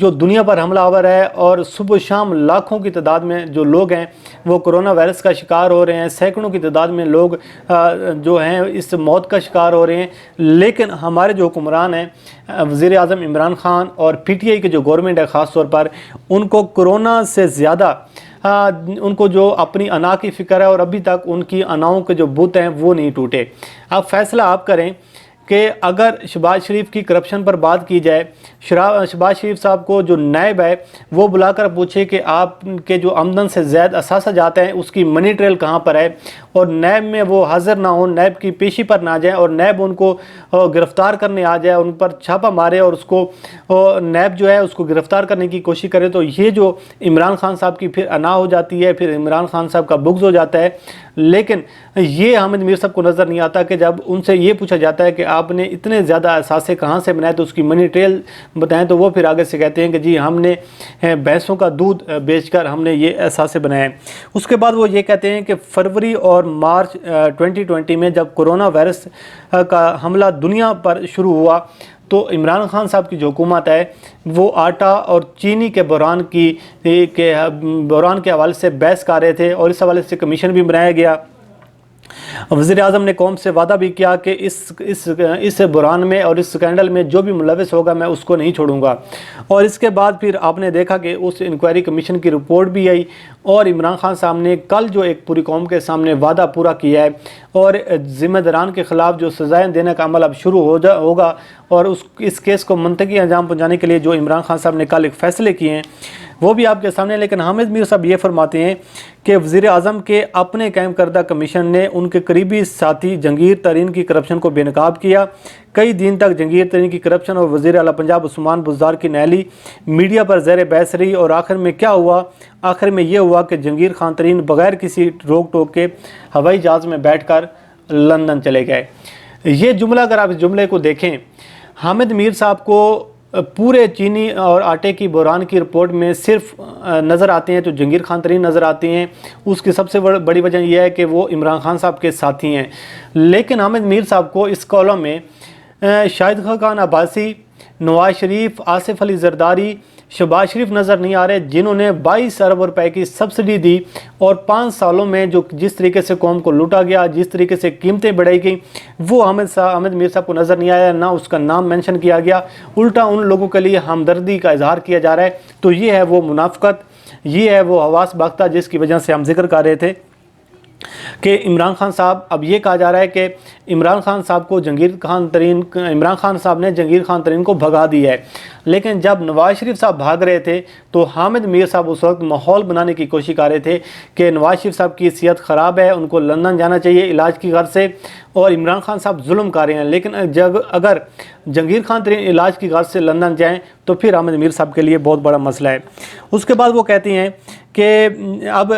جو دنیا پر حملہ آور ہے، اور صبح شام لاکھوں کی تعداد میں جو لوگ ہیں وہ کرونا وائرس کا شکار ہو رہے ہیں، سینکڑوں کی تعداد میں لوگ جو ہیں اس موت کا شکار ہو رہے ہیں، لیکن ہمارے جو حکمران ہیں وزیر اعظم عمران خان اور پی ٹی آئی کے جو گورنمنٹ ہے خاص طور پر، ان کو کرونا سے زیادہ ان کو جو اپنی انا کی فکر ہے، اور ابھی تک ان کی اناؤں کے جو بت ہیں وہ نہیں ٹوٹے۔ اب فیصلہ آپ کریں کہ اگر شہباز شریف کی کرپشن پر بات کی جائے، شہباز شریف صاحب کو جو نائب ہے وہ بلا کر پوچھے کہ آپ کے جو آمدن سے زائد اثاثہ جاتے ہیں اس کی منی ٹریل کہاں پر ہے، اور نیب میں وہ حاضر نہ ہوں، نیب کی پیشی پر نہ جائیں، اور نیب ان کو گرفتار کرنے آ جائے، ان پر چھاپا مارے اور اس کو نیب جو ہے اس کو گرفتار کرنے کی کوشش کرے، تو یہ جو عمران خان صاحب کی پھر انا ہو جاتی ہے، پھر عمران خان صاحب کا بغض ہو جاتا ہے۔ لیکن یہ حامد میر صاحب کو نظر نہیں آتا کہ جب ان سے یہ پوچھا جاتا ہے کہ آپ نے اتنے زیادہ اثاثے کہاں سے بنائے تو اس کی منی ٹریل بتائیں، تو وہ پھر آگے سے کہتے ہیں کہ جی ہم نے بھینسوں کا دودھ بیچ کر ہم نے یہ اثاثے بنائے۔ اس کے بعد وہ یہ کہتے ہیں کہ فروری اور مارچ 2020 میں جب کرونا وائرس کا حملہ دنیا پر شروع ہوا تو عمران خان صاحب کی جو حکومت ہے وہ آٹا اور چینی کے بحران کے حوالے سے بحث کر رہے تھے، اور اس حوالے سے کمیشن بھی بنایا گیا۔ وزیر اعظم نے قوم سے وعدہ بھی کیا کہ اس بحران میں اور اس سکینڈل میں جو بھی ملوث ہوگا میں اس کو نہیں چھوڑوں گا، اور اس کے بعد پھر آپ نے دیکھا کہ اس انکوائری کمیشن کی رپورٹ بھی آئی، اور عمران خان صاحب نے کل جو ایک پوری قوم کے سامنے وعدہ پورا کیا ہے، اور ذمہ داران کے خلاف جو سزائیں دینے کا عمل اب شروع ہوگا، اور اس کیس کو منطقی انجام پہنچانے کے لیے جو عمران خان صاحب نے کل ایک فیصلے کیے ہیں وہ بھی آپ کے سامنے۔ لیکن حامد میر صاحب یہ فرماتے ہیں کہ وزیر اعظم کے اپنے قائم کردہ کمیشن نے ان کے قریبی ساتھی جہانگیر ترین کی کرپشن کو بے نقاب کیا۔ کئی دن تک جہانگیر ترین کی کرپشن اور وزیر اعلیٰ پنجاب عثمان بزدار کی نااہلی میڈیا پر زیر بحث رہی، اور آخر میں کیا ہوا؟ آخر میں یہ ہوا کہ جہانگیر خان ترین بغیر کسی روک ٹوک کے ہوائی جہاز میں بیٹھ کر لندن چلے گئے۔ یہ جملہ اگر آپ اس جملے کو دیکھیں، حامد میر صاحب کو پورے چینی اور آٹے کی بحران کی رپورٹ میں صرف نظر آتے ہیں تو جہانگیر خان ترین نظر آتے ہیں۔ اس کی سب سے بڑی وجہ یہ ہے کہ وہ عمران خان صاحب کے ساتھی ہیں، لیکن حامد میر صاحب کو اس کالم میں شاہد خاقان عباسی، نواز شریف، آصف علی زرداری، شہباز شریف نظر نہیں آ رہے، جنہوں نے 22 ارب روپے کی سبسڈی دی، اور 5 سالوں میں جس طریقے سے قوم کو لوٹا گیا، جس طریقے سے قیمتیں بڑھائی گئیں، وہ حامد میر صاحب کو نظر نہیں آیا، نہ اس کا نام مینشن کیا گیا، الٹا ان لوگوں کے لیے ہمدردی کا اظہار کیا جا رہا ہے۔ تو یہ ہے وہ منافقت، یہ ہے وہ حواس باختہ جس کی وجہ سے ہم ذکر کر رہے تھے کہ عمران خان صاحب، اب یہ کہا جا رہا ہے کہ عمران خان صاحب کو عمران خان صاحب نے جہانگیر خان ترین کو بھگا دیا ہے، لیکن جب نواز شریف صاحب بھاگ رہے تھے تو حامد میر صاحب اس وقت ماحول بنانے کی کوشش کر رہے تھے کہ نواز شریف صاحب کی صحت خراب ہے، ان کو لندن جانا چاہیے علاج کی غرض سے، اور عمران خان صاحب ظلم کر رہے ہیں۔ لیکن اگر جہانگیر خان ترین علاج کی غرض سے لندن جائیں تو پھر حامد میر صاحب کے لیے بہت بڑا مسئلہ ہے۔ اس کے بعد وہ کہتے ہیں کہ اب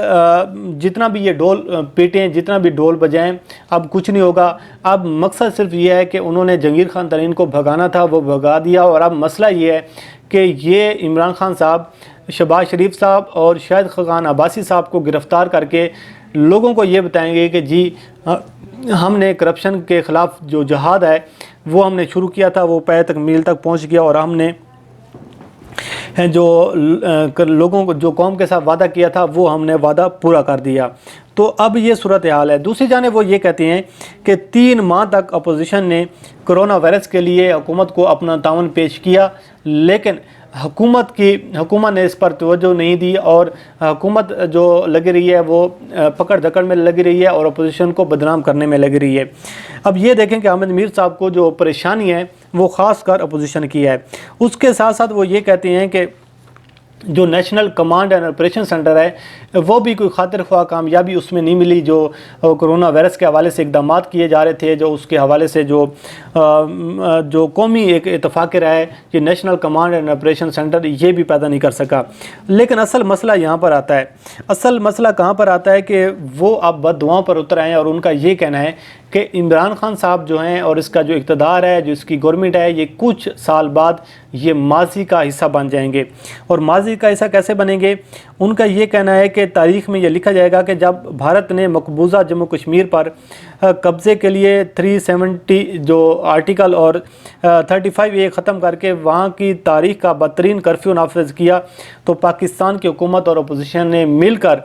جتنا بھی یہ ڈول پیٹیں، جتنا بھی ڈول بجائیں، اب کچھ نہیں ہوگا۔ اب مقصد صرف یہ ہے کہ انہوں نے جہانگیر خان ترین کو بھگانا تھا، وہ بھگا دیا، اور اب مسئلہ یہ ہے کہ یہ عمران خان صاحب، شہباز شریف صاحب اور شاہد خاقان عباسی صاحب کو گرفتار کر کے لوگوں کو یہ بتائیں گے کہ جی ہم نے کرپشن کے خلاف جو جہاد ہے وہ ہم نے شروع کیا تھا، وہ پے تکمیل تک پہنچ گیا، اور ہم نے جو لوگوں کو جو قوم کے ساتھ وعدہ کیا تھا وہ ہم نے وعدہ پورا کر دیا۔ تو اب یہ صورتحال ہے۔ دوسری جانب وہ یہ کہتے ہیں کہ 3 ماہ تک اپوزیشن نے کرونا وائرس کے لیے حکومت کو اپنا تعاون پیش کیا، لیکن حکومت نے اس پر توجہ نہیں دی، اور حکومت جو لگی رہی ہے وہ پکڑ دھکڑ میں لگی رہی ہے اور اپوزیشن کو بدنام کرنے میں لگی رہی ہے۔ اب یہ دیکھیں کہ حامد میر صاحب کو جو پریشانی ہے وہ خاص کر اپوزیشن کی ہے۔ اس کے ساتھ ساتھ وہ یہ کہتے ہیں کہ جو national command and operation centre ہے وہ بھی کوئی خاطر خواہ کامیابی اس میں نہیں ملی، جو کرونا وائرس کے حوالے سے اقدامات کیے جا رہے تھے، جو اس کے حوالے سے جو قومی ایک اتفاق رہا ہے کہ national command and operation centre یہ بھی پیدا نہیں کر سکا۔ لیکن اصل مسئلہ یہاں پر آتا ہے، اصل مسئلہ کہاں پر آتا ہے کہ وہ اب بد دعاؤں پر اتر آئے ہیں، اور ان کا یہ کہنا ہے کہ عمران خان صاحب جو ہیں اور اس کا جو اقتدار ہے، جو اس کی گورنمنٹ ہے، یہ کچھ سال بعد یہ ماضی کا حصہ بن جائیں گے۔ اور ماضی کا حصہ کیسے بنیں گے؟ ان کا یہ کہنا ہے کہ تاریخ میں یہ لکھا جائے گا کہ جب بھارت نے مقبوضہ جموں کشمیر پر قبضے کے لیے 370 جو آرٹیکل اور 35A ختم کر کے وہاں کی تاریخ کا بدترین کرفیو نافذ کیا، تو پاکستان کی حکومت اور اپوزیشن نے مل کر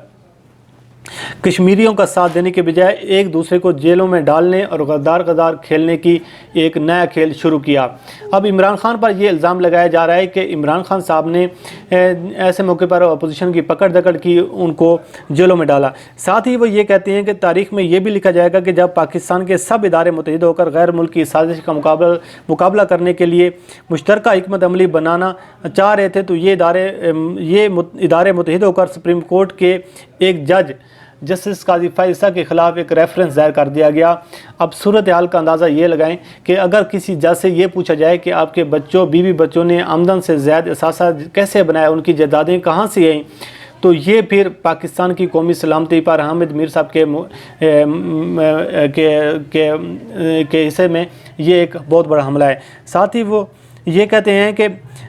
کشمیریوں کا ساتھ دینے کے بجائے ایک دوسرے کو جیلوں میں ڈالنے اور غدار غدار کھیلنے کی ایک نیا کھیل شروع کیا۔ اب عمران خان پر یہ الزام لگایا جا رہا ہے کہ عمران خان صاحب نے ایسے موقع پر اپوزیشن کی پکڑ دکڑ کی، ان کو جیلوں میں ڈالا۔ ساتھ ہی وہ یہ کہتے ہیں کہ تاریخ میں یہ بھی لکھا جائے گا کہ جب پاکستان کے سب ادارے متحد ہو کر غیر ملکی سازش کا مقابلہ کرنے کے لیے مشترکہ حکمت عملی بنانا چاہ رہے تھے، تو یہ ادارے متحد ہو کر سپریم کورٹ کے ایک جج جسٹس قاضی فائز عیسیٰ کے خلاف ایک ریفرنس دائر کر دیا گیا۔ اب صورتحال کا اندازہ یہ لگائیں کہ اگر کسی جج سے یہ پوچھا جائے کہ آپ کے بیوی بچوں نے آمدن سے زائد اثاثہ کیسے بنایا، ان کی جائیدادیں کہاں سے آئیں، تو یہ پھر پاکستان کی قومی سلامتی پر حامد میر صاحب کے حصے میں یہ ایک بہت بڑا حملہ ہے۔ ساتھ ہی وہ یہ کہتے ہیں کہ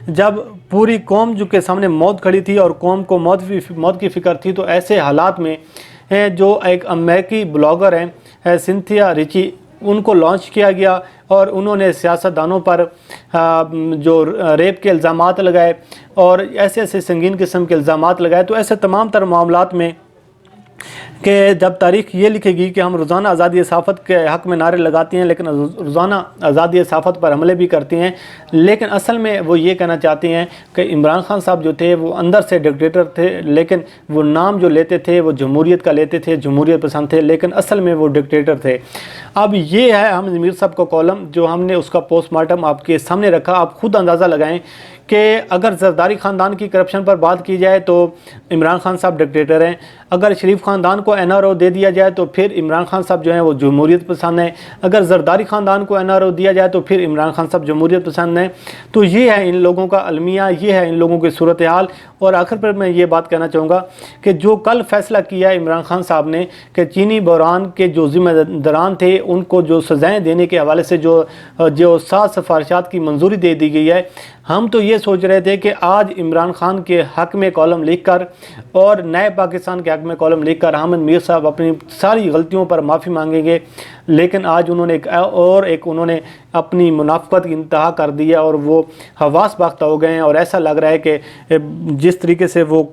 جب پوری قوم جو کے سامنے موت کھڑی تھی اور قوم کو موت کی فکر تھی، تو ایسے حالات میں جو ایک امریکی بلاگر ہیں سنتھیا ریچی، ان کو لانچ کیا گیا اور انہوں نے سیاستدانوں پر جو ریپ کے الزامات لگائے اور ایسے سنگین قسم کے الزامات لگائے۔ تو ایسے تمام تر معاملات میں کہ جب تاریخ یہ لکھے گی کہ ہم روزانہ آزادی صحافت کے حق میں نعرے لگاتے ہیں، لیکن روزانہ آزادی صحافت پر حملے بھی کرتے ہیں، لیکن اصل میں وہ یہ کہنا چاہتے ہیں کہ عمران خان صاحب جو تھے وہ اندر سے ڈکٹیٹر تھے، لیکن وہ نام جو لیتے تھے وہ جمہوریت کا لیتے تھے، جمہوریت پسند تھے، لیکن اصل میں وہ ڈکٹیٹر تھے۔ اب یہ ہے حامد میر صاحب کا کالم، جو ہم نے اس کا پوسٹ مارٹم آپ کے سامنے رکھا۔ آپ خود اندازہ لگائیں کہ اگر زرداری خاندان کی کرپشن پر بات کی جائے تو عمران خان صاحب ڈکٹیٹر ہیں، اگر شریف خاندان کو NRO دے دیا جائے تو پھر عمران خان صاحب جو ہیں وہ جمہوریت پسند ہیں، اگر زرداری خاندان کو NRO دیا جائے تو پھر عمران خان صاحب جمہوریت پسند ہیں۔ تو یہ ہے ان لوگوں کا المیہ، یہ ہے ان لوگوں کی صورتحال۔ اور آخر پر میں یہ بات کہنا چاہوں گا کہ جو کل فیصلہ کیا ہے عمران خان صاحب نے کہ چینی بحران کے جو ذمہ داران تھے ان کو جو سزائیں دینے کے حوالے سے جو 7 سفارشات کی منظوری دے دی گئی ہے، ہم تو یہ سوچ رہے تھے کہ آج عمران خان کے حق میں کالم لکھ کر اور نئے پاکستان کے حق میں کالم لکھ کر حامد میر صاحب اپنی ساری غلطیوں پر معافی مانگیں گے، لیکن آج انہوں نے اپنی منافقت کی انتہا کر دی ہے اور وہ حواس باختہ ہو گئے ہیں۔ اور ایسا لگ رہا ہے کہ جس طریقے سے وہ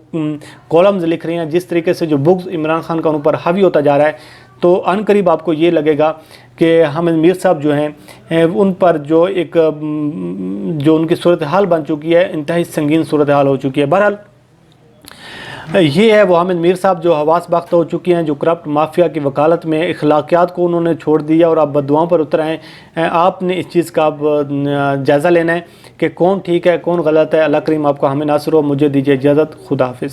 کالمز لکھ رہے ہیں، جس طریقے سے جو بغض عمران خان کا ان پر حاوی ہوتا جا رہا ہے، تو ان قریب آپ کو یہ لگے گا کہ حامد میر صاحب جو ہیں ان پر جو ان کی صورتحال بن چکی ہے، انتہائی سنگین صورتحال ہو چکی ہے۔ بہرحال یہ ہے وہ حامد میر صاحب جو حواس باختہ ہو چکی ہیں، جو کرپٹ مافیا کی وکالت میں اخلاقیات کو انہوں نے چھوڑ دیا اور اب بددعاؤں پر اتر آئے ہیں۔ آپ نے اس چیز کا جائزہ لینا ہے کہ کون ٹھیک ہے کون غلط ہے۔ اللہ کریم آپ کو ہمیں ناصر ہو۔ مجھے دیجیے اجازت، خدا حافظ۔